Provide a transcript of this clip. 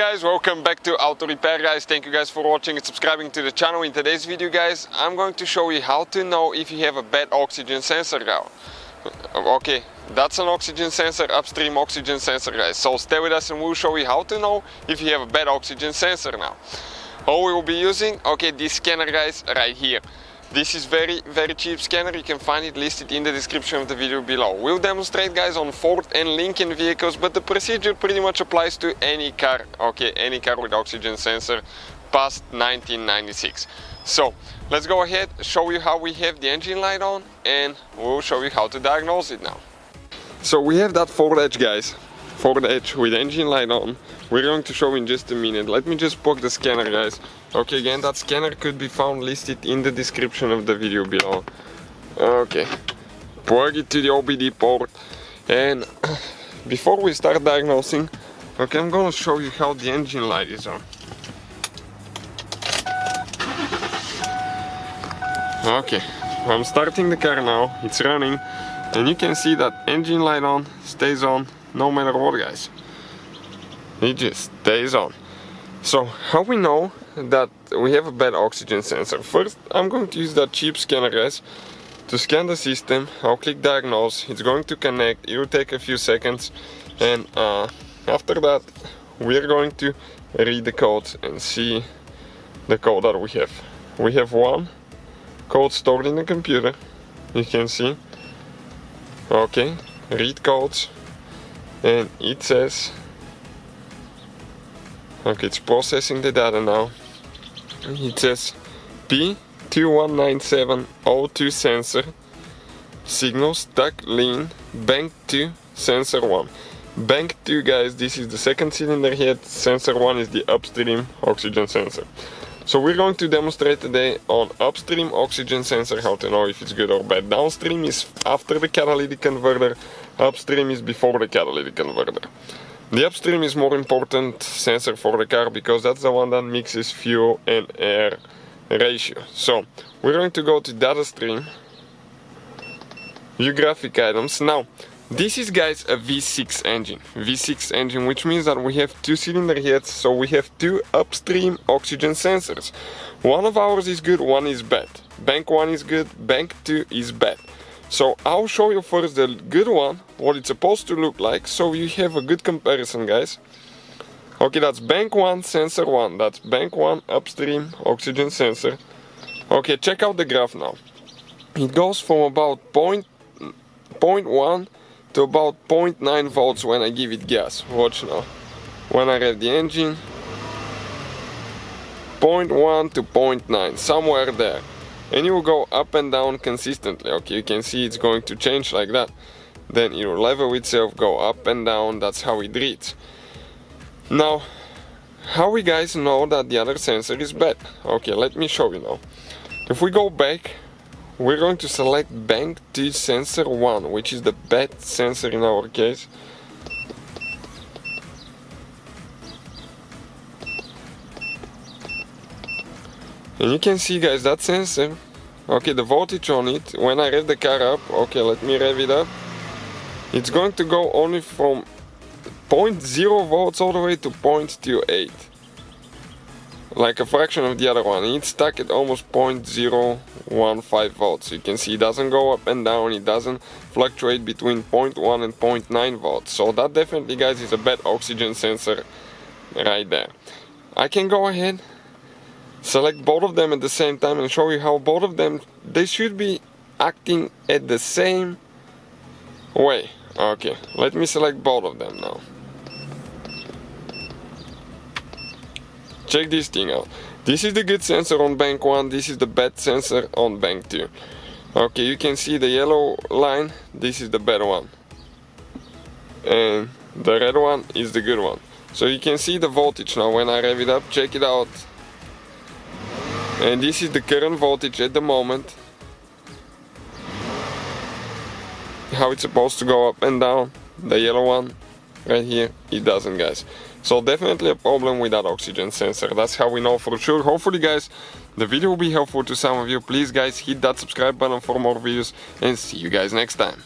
guys, welcome back to Auto Repair guys. Thank you guys for watching and subscribing to the channel. In today's video guys, I'm going to show you how to know if you have a bad oxygen sensor now. Okay, that's an oxygen sensor, upstream oxygen sensor guys. So stay with us and we'll show you how to know if you have a bad oxygen sensor now. All we will be using, okay, this scanner guys right here. This is very cheap scanner, you can find it listed in the description of the video below. We'll demonstrate guys on Ford and Lincoln vehicles, but the procedure pretty much applies to any car, okay, any car with oxygen sensor past 1996. So let's go ahead, show you how we have the engine light on and we'll show you how to diagnose it now. So we have that Ford Edge guys, Ford Edge with engine light on. We're going to show in just a minute. Let me just poke the scanner guys. Okay, again that scanner could be found listed in the description of the video below. Okay, plug it to the OBD port and before we start diagnosing, okay, I'm gonna show you how the engine light is on. Okay, I'm starting the car now, it's running and you can see that engine light on, stays on no matter what guys. It just stays on. So how we know that we have a bad oxygen sensor? First I'm going to use that cheap scanner guys to scan the system. I'll click diagnose, it's going to connect, it will take a few seconds and after that we're going to read the codes and see the code that we have. We have one code stored in the computer, you can see. Okay, read codes and it says, okay, it's processing the data now. It says P219702 sensor, signal stuck lean, bank 2, sensor 1. Bank 2 guys, this is the second cylinder head, sensor 1 is the upstream oxygen sensor. So we're going to demonstrate today on upstream oxygen sensor how to know if it's good or bad. Downstream is after the catalytic converter, upstream is before the catalytic converter. The upstream is more important sensor for the car because that's the one that mixes fuel and air ratio. So we're going to go to data stream, view graphic items. Now this is guys a V6 engine, which means that we have two cylinder heads, so we have two upstream oxygen sensors. One of ours is good, one is bad. Bank 1 is good, bank 2 is bad. So I'll show you first the good one, what it's supposed to look like, so you have a good comparison guys. Okay, that's bank 1, sensor 1, that's bank 1 upstream oxygen sensor. Okay, check out the graph now. It goes from about 0.1 to about 0.9 volts when I give it gas. Watch now. When I rev the engine, 0.1 to 0.9, somewhere there. And it will go up and down consistently. Okay, you can see it's going to change like that. Then it will level itself, go up and down, that's how it reads. Now, how we guys know that the other sensor is bad? Okay, let me show you now. If we go back, we're going to select bank 2 sensor 1, which is the bad sensor in our case. And you can see guys that sensor, okay, the voltage on it, when I rev the car up, okay, let me rev it up, it's going to go only from 0.0 volts all the way to 0.28. Like a fraction of the other one, and it's stuck at almost 0.015 volts. You can see it doesn't go up and down, it doesn't fluctuate between 0.1 and 0.9 volts. So that definitely guys is a bad oxygen sensor right there. I can go ahead, select both of them at the same time and show you how both of them, they should be acting at the same way. Okay, let me select both of them now. Check this thing out. This is the good sensor on bank 1, this is the bad sensor on bank 2. Okay, you can see the yellow line, this is the bad one. And the red one is the good one. So you can see the voltage now when I rev it up, check it out. And this is the current voltage at the moment. How it's supposed to go up and down. The yellow one right here, it doesn't guys. So definitely a problem with that oxygen sensor. That's how we know for sure. Hopefully guys the video will be helpful to some of you. Please guys hit that subscribe button for more videos and see you guys next time.